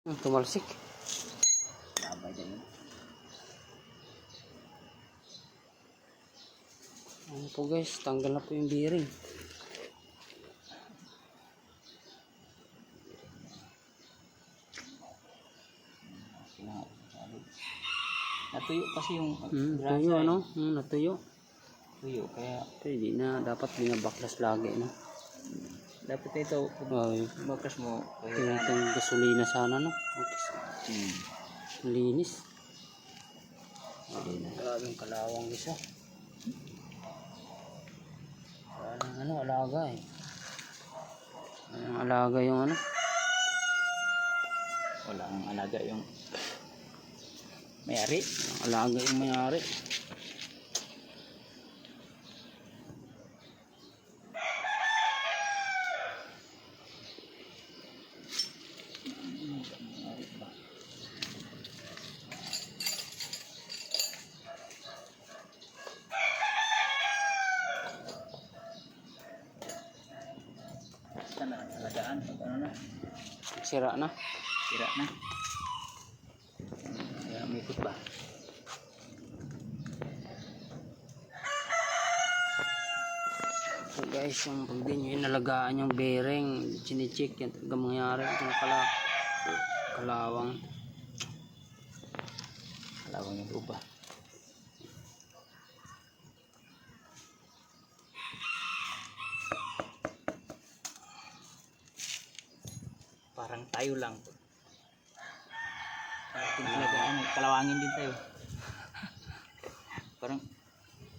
Tumalsik. Labay din yun. Ano po guys, tanggal na po yung bearing. Natuyo kasi yung Natuyo ano? Natuyo. Tuyo kaya Hindi na dapat binabaklas lagi no. dapat ito baklas mo Kaya itong gasolina sana no. Okay. Linis. Maraming kalawang isa. Parang ano, alaga eh. Alaga yung ano. Walang alaga yung may-ari. Alaga yung may-ari. Sana alagaan pag ano na. Sira na. Sira na. Kaya may ikot ba? So guys, yung pag di nyo inalagaan yung bearing, chinicheck yan talaga mangyari itong kalawang. Kalawang yung lupa. Parang tayo lang. Kalawangin din tayo. Parang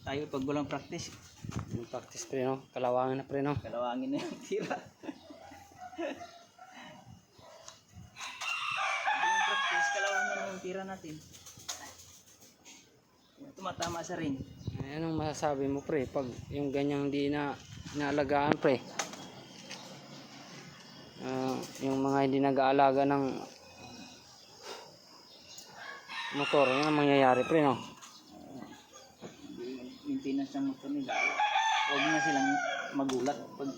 tayo pag walang practice. Yung practice pre no, kalawangin na pre no. Kalawangin na yung tira. Walang practice, kalawangin na yung tira natin. Tumatama sa ring. Anong masasabi mo pre pag yung ganyang di na inaalagaan pre? Yung mga hindi nag-aalaga ng motor, yun ang mangyayari pre no. Maintenance ng motor nila, huwag na silang magulat pag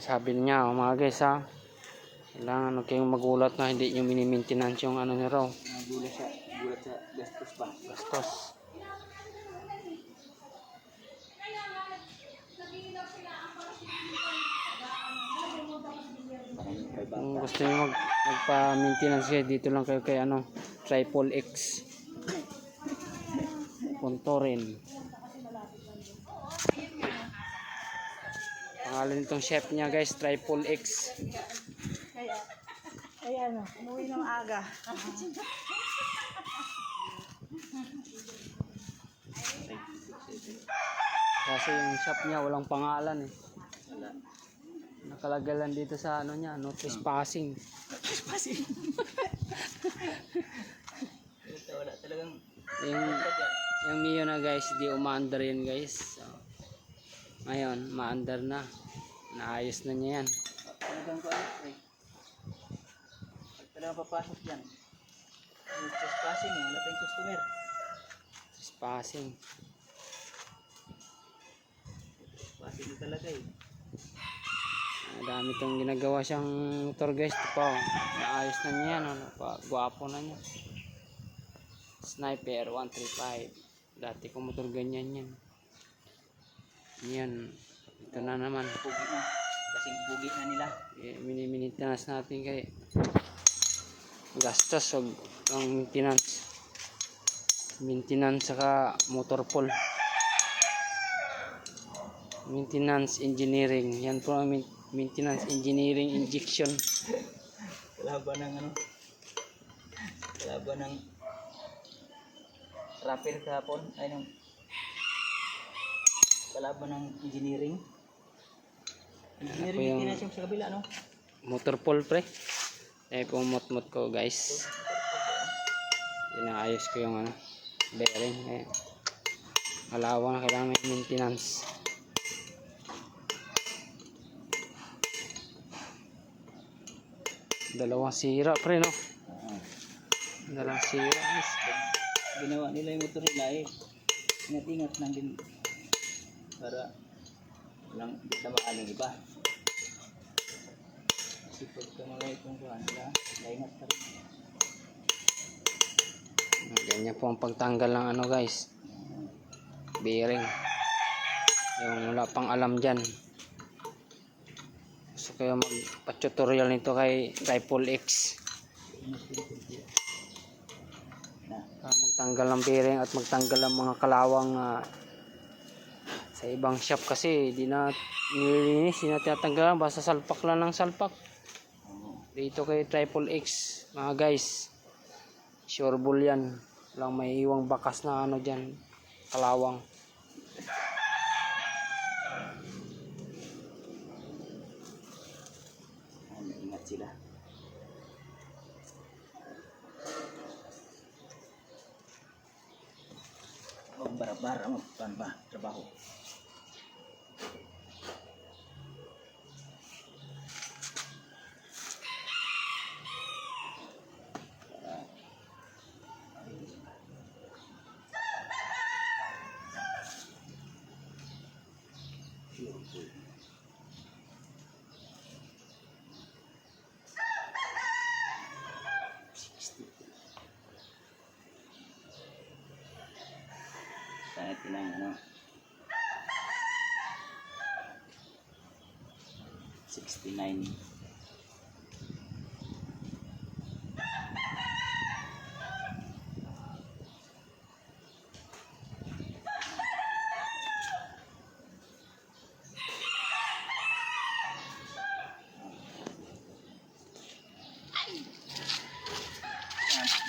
Sabi niya mga guys ha, kailangan huwag kayong magulat na hindi nyo mini-maintenance yung ano nyo raw. gulat sa gastos ba? Gastos. Kung gusto nyo magpa-maintenance kayo, dito lang kayo kay ano, Triple X Pontorin. Pangalan nitong chef niya guys, Triple X. Kaya ano, umuwi ng aga. Kasi yung shop niya walang pangalan eh. Nakalagay lang dito sa ano niya, no trespassing. Trespassing. Ito wala talagang Yung Mio na guys, di umaandar yan guys. So, ngayon, maandar na. Naayos na niya yan. talagang ko ano pre. Pag talagang papasok yan. Yung trespassing eh, wala tayong customer. Trespassing. Trespassing na talaga eh. Dami itong ginagawa siyang motor guys. Ito pa, naayos na niya yan. Ano pa, gwapo na niya. Sniper 135. Dati kong motor ganyan yan. Yan. Ito na naman. Pugi na. Kasing pugi na nila. Mini-maintenance natin kay gastos o ang maintenance saka motor pool, maintenance engineering. Yan po ang maintenance engineering injection. Kalaban ng ano, kalaban ng rapper kahapon ay nung kalaban ng engineering yung maintenance yung sa kabila no. Motor pool pre. Po mot ko guys. Inaayos ko yung ano, bearing. Kalawang na kailangan may maintenance. Dalawang sira pre no. Dalawang sira guys. Ginawa nila yung motor nila eh. Ingat-ingat lang din para walang tamaan ng iba. Sipag ka mga itong kuhan. Laingat ka rin. Ganyan po ang pagtanggal ng ano guys, bearing. Yung wala pang alam dyan, gusto kayo magpa-tutorial nito kay Triple X. Magtanggal ng bearing at magtanggal ng mga kalawang sa ibang shop kasi di na nililinis, di na tinatanggalan, basta salpak lang ng salpak. Dito kay Triple X mga guys, sure bull yan, lang may iwang bakas na ano dyan, kalawang. Ingat sila. Bara-bara magpamba trabaho. Sangat tinang ano 69.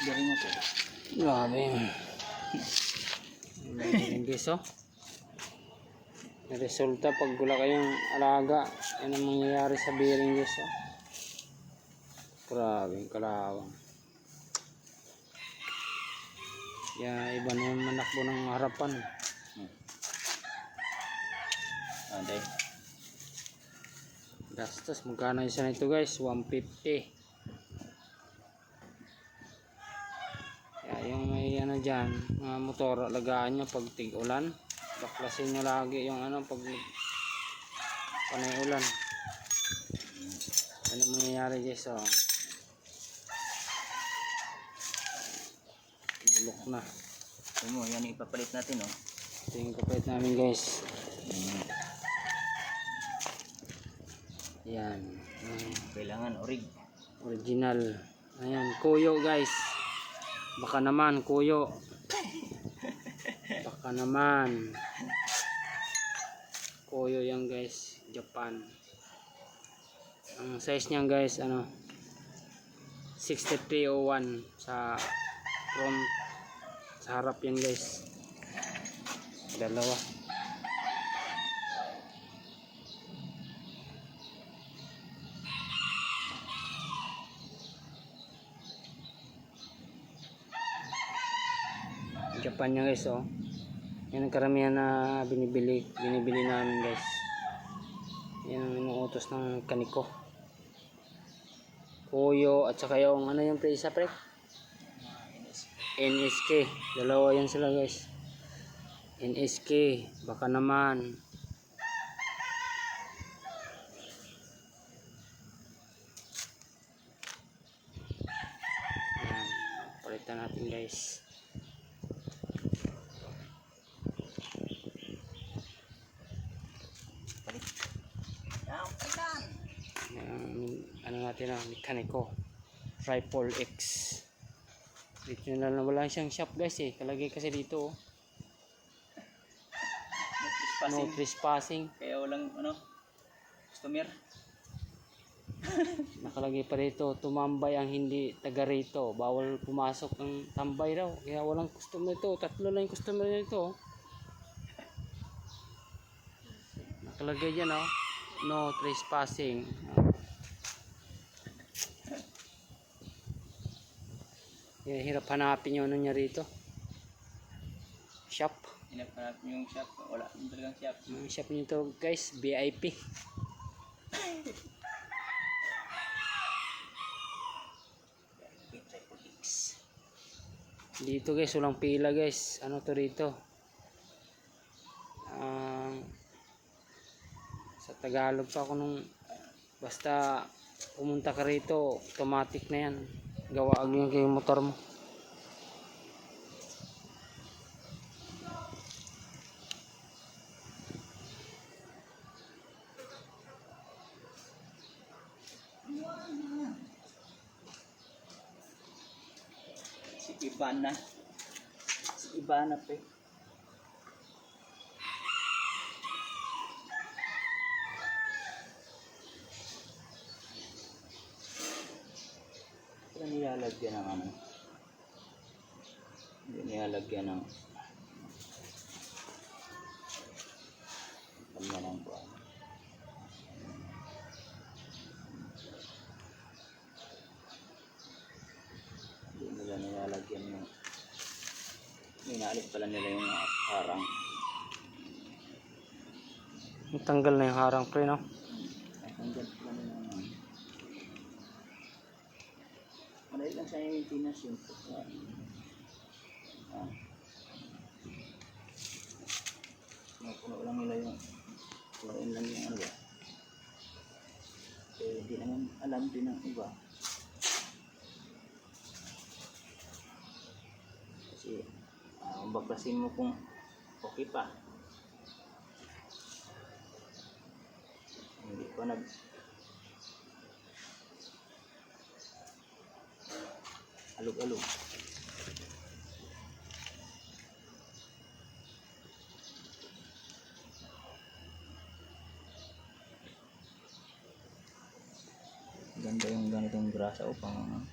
Galing mo po. Grabe. Yung guys, oh. May resulta pag wala kayong alaga, yan ang mangyayari sa bearing guys, oh. Grabe yung kalawang. Kaya iba na yung manakbo ng harapan. Anday. Gastos, magkano isa nito guys? 150. Kaya yung may ano dyan, mga motor, alagaan nyo pag tig-ulan. Baklasin nyo lagi yung ano pag panay ulan. Ano mangyayari guys, oh. Bulok na. Ito mo, yan ipapalit natin, oh. Ito yung kapalit namin guys. Yan. Kailangan Original. Ayan, kuyo guys. Baka naman, kuyo. Baka naman. Kuyo yan guys. Japan. Ang size niyan guys, ano, 6301 sa front. Sa harap yan guys. Dalawa. Japan niya guys, oh. Yan ang karamihan na binibili namin guys. Yan ang inuutos ng kaniko. Kuyo at saka yung ano yung isa pre? NSK. Dalawa yan sila guys. NSK. Baka naman. Yan. Palitan natin guys. Ano natin na mekaniko Triple X. Dito na lang, wala siyang shop guys eh, kalagay kasi dito, oh. No trespassing. Kaya walang ano customer. Nakalagay pa dito, tumambay ang hindi taga rito, bawal pumasok ng tambay raw, kaya walang customer ito. Tatlo lang yung customer nito, oh. Nakalagay dyan, oh, no trespassing. Yeah, hirap hanapin yung ano niya rito. Shop. Hinap yung shop. Wala yung talagang shop. Yung shop nito guys, VIP. Dito guys, walang pila guys. Ano to rito? Sa Tagalog pa ako nung basta pumunta ka rito, automatic na yan. Gawa agad yung motor mo. Si Ivana. Si Ivana pe. Ito nilalagyan ng ano. Hindi nilalagyan ng kanya ng buwan. Hindi nila nilalagyan ng inaalis pala nila yung harang. Tanggal na yung harang pre, no? Hanggang pala nila ng madali lang sa maintenance yung puno lang nila yung punuin lang yung ano ba hindi naman alam din ng iba kasi baklasin mo kung okay pa hindi pa alog-alog. Ganda yung ganitong grasa o pang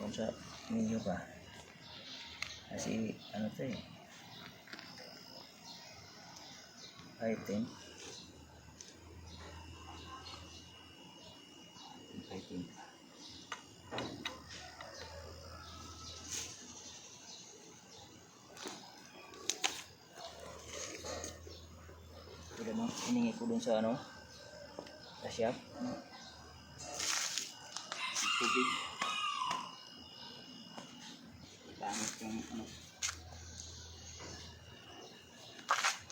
sa medyo pa kasi ano to eh item ito mo hiningi ko dun sa ano sa shop tubig pangit yung ano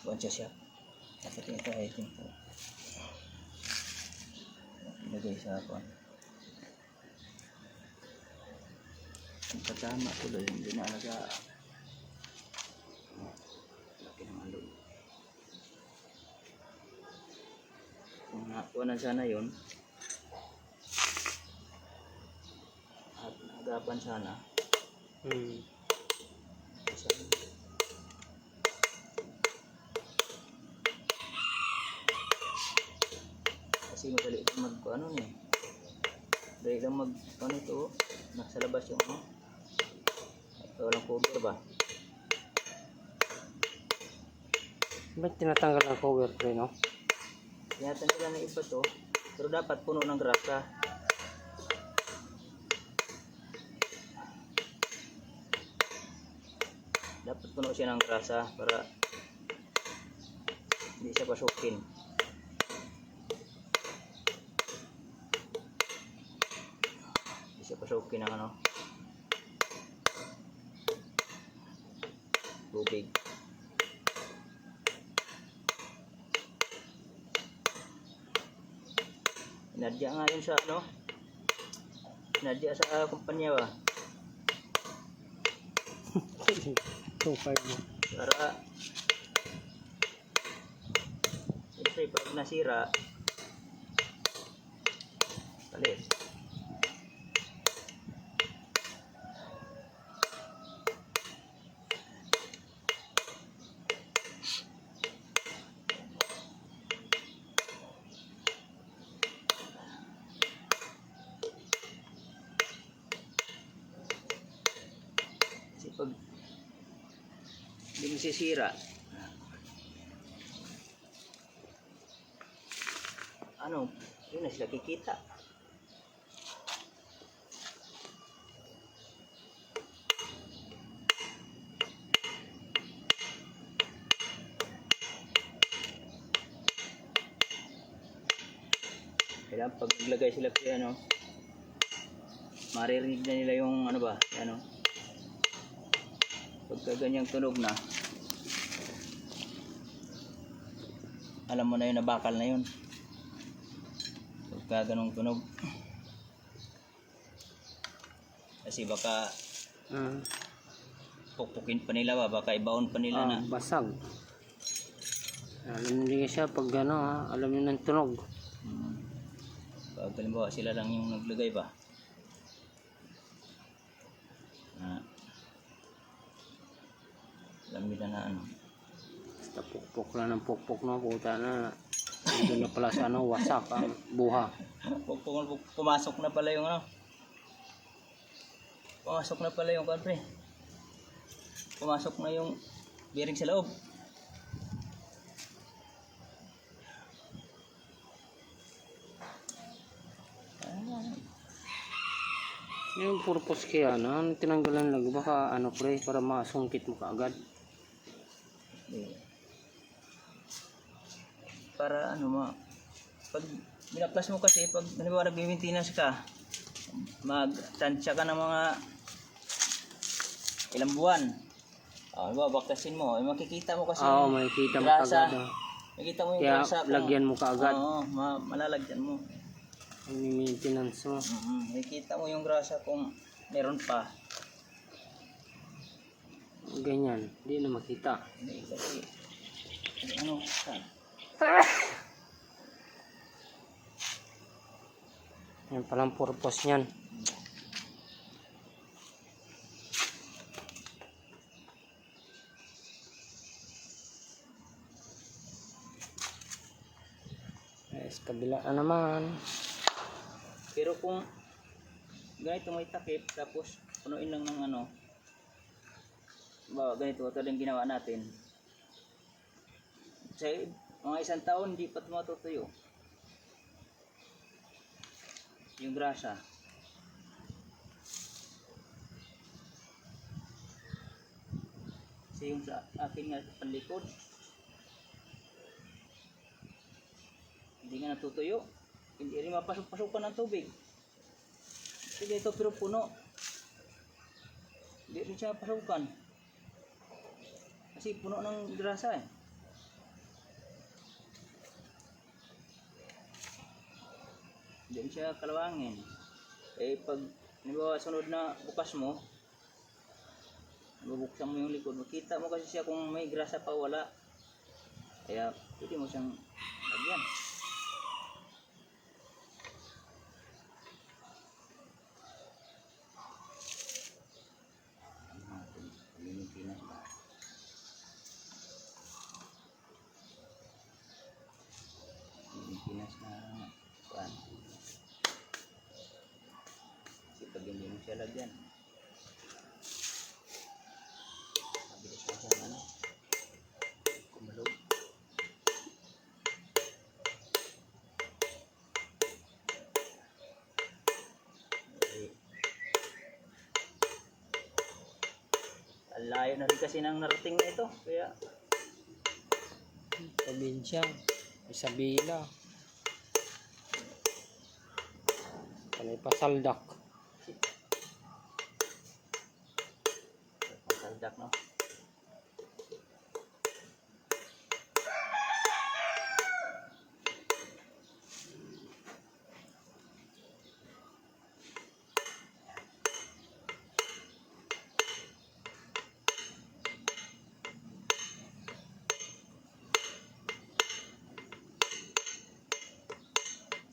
buwan sa shop dapat ito item po ilagay sa ako ang katama tuloy hindi na alaga laki ng alog kung nakuha na sana yun at nagapan sana kasi madali lang mag ano eh madali lang mag ano ito nasa labas yung ano walang cover ba Ba't tinatanggal ang cover pre, no? tinatanggal na iba to pero dapat puno ng grasa dapat puno siya ng grasa para hindi siya pasukin hindi siya pasukin ng ano tubig inadya nga yun sa ano inadya sa kumpanya ba 2.5 mo. para siyempre pag nasira palit kasi pag hindi masisira ano yun na sila kikita kaya pag naglagay sila kaya ano maririnig na nila yung ano ba ano pagka ganyang tunog na alam mo na yun na bakal na yun pagka ganong tunog. Kasi baka Ah, pukpukin pa nila ba, baka ibaon pa nila na. basag. Alam din siya pag ano ha, alam niyo ng tunog. Hmm. Pag halimbawa sila lang yung naglagay ba. Na, alam nila na ano. Basta pukpok lang ng pukpok no, puta na. Doon na pala sa ano, wasak ang buha. Pumasok na pala yung ano. Pumasok na pala yung kapre. Pumasok na yung bearing sa loob. Yung purpose kaya na, tinanggalan lang baka ano pre, para masungkit mo kaagad. Para ano ma, pag binaplas mo kasi, pag halimbawa nag-maintenance ka, magtansya ka ng mga ilang buwan. Halimbawa baklasin mo, makikita mo kasi Oo, yung makikita mo grasa. kaagad. Makikita mo yung Kaya grasa. lagyan mo kaagad. Oo, malalagyan mo. Ang maintenance mo. Makikita mo yung grasa kung meron pa. Ganyan, hindi na makita. Hindi kasi, ano, saan? Yan palang purpose niyan. Yes, kabila na naman. Pero kung ganito may takip, tapos punuin lang ng ano, ba ganito, ito din ginawa natin. Sa mga isang taon, hindi pa tumatutuyo. Yung grasa. Kasi yung sa akin nga panlikod, hindi nga natutuyo. Hindi rin mapasok-pasokan ng tubig. Sige ito pero puno. Hindi rin siya pasukan. Kasi puno ng grasa eh. Hindi rin siya kalawangin. Eh pag halimbawa sunod na bukas mo, bubuksan mo yung likod, makita mo kasi siya kung may grasa pa wala. Kaya pwede mo siyang lagyan. Pilipinas ba? Pilipinas na kuan. Kasi pag hindi mo siya lagyan, mabilis na siya ano, kumalog. Ang layo na rin kasi nang narating na ito, kaya Probinsya, Isabela. Panay pasaldak. masaldak no.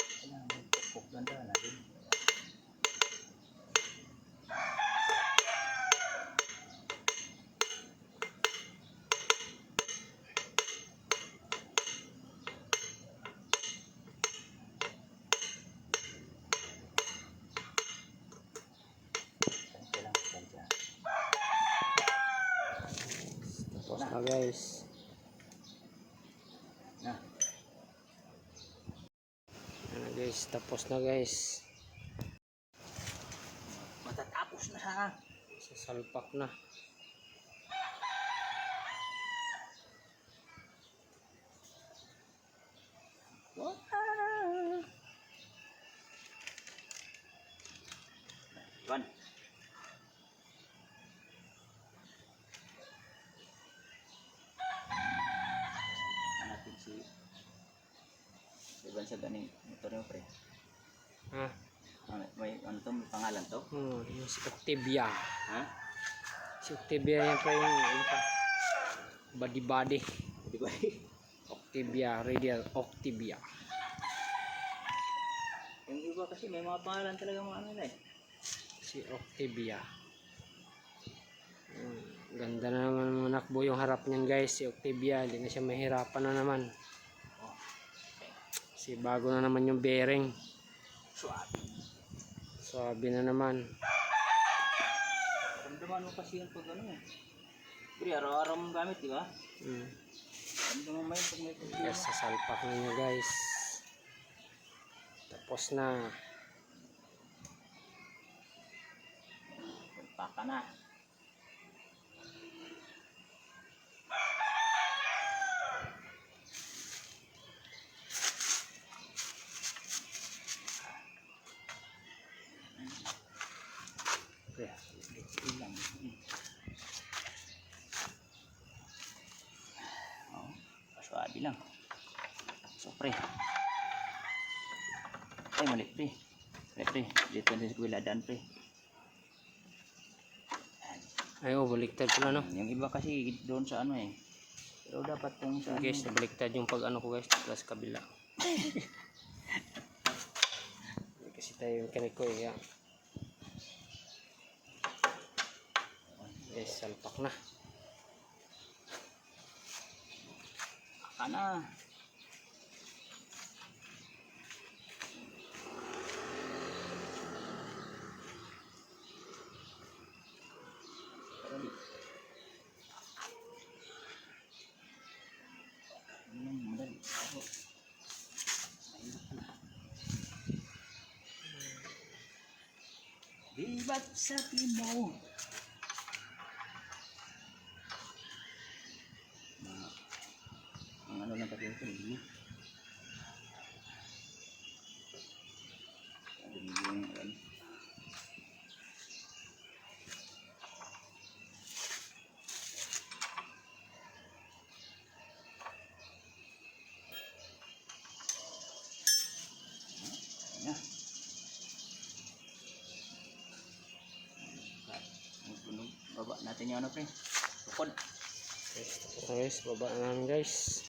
Kailangan magpupuk ganda na rin. Tansya. Tapos na guys. Na, Ano guys, tapos na guys. matatapos na ha. Sasalpak na. What? Ivan. Hanapin si Ivan sa ganing motor mo pre. to? May pangalan to? Yung si Octavia. Ha? Si Octavia yan pa yung ano pa. Body. Di ba? Octavia, Radial Octavia. Yung iba kasi may mga pangalan talaga mga ano nila eh. Si Octavia. Ganda na naman manakbo yung harap niyan guys. Si Octavia, hindi na siya mahirapan na naman. Si bago na naman yung bearing. Suabe na naman. Ramdaman mo kasi yun pag ano eh. Pero araw-araw mong gamit, di ba? Ramdaman mo yun pag may problema. Yes, sasalpak na niya guys. Tapos na. Paka na. Ilang. Oh, pasuabi lang. So pre. Ay mali pre. Pre. Dito na sa kuwiladan pre. Ay, baliktad pala no. Yung iba kasi doon sa ano eh. Pero dapat kung sa ano. Guys, baliktad yung pag ano ko guys. Plus kabila. Kasi tayo yung kinig ko eh. Guys, salpak na. Paka na. Libat sa timo. Ang ano lang kasi ito, hindi. Ya. Baba natin yung ano pre. Tukod. Guys, tapos na guys. Baba na namin guys.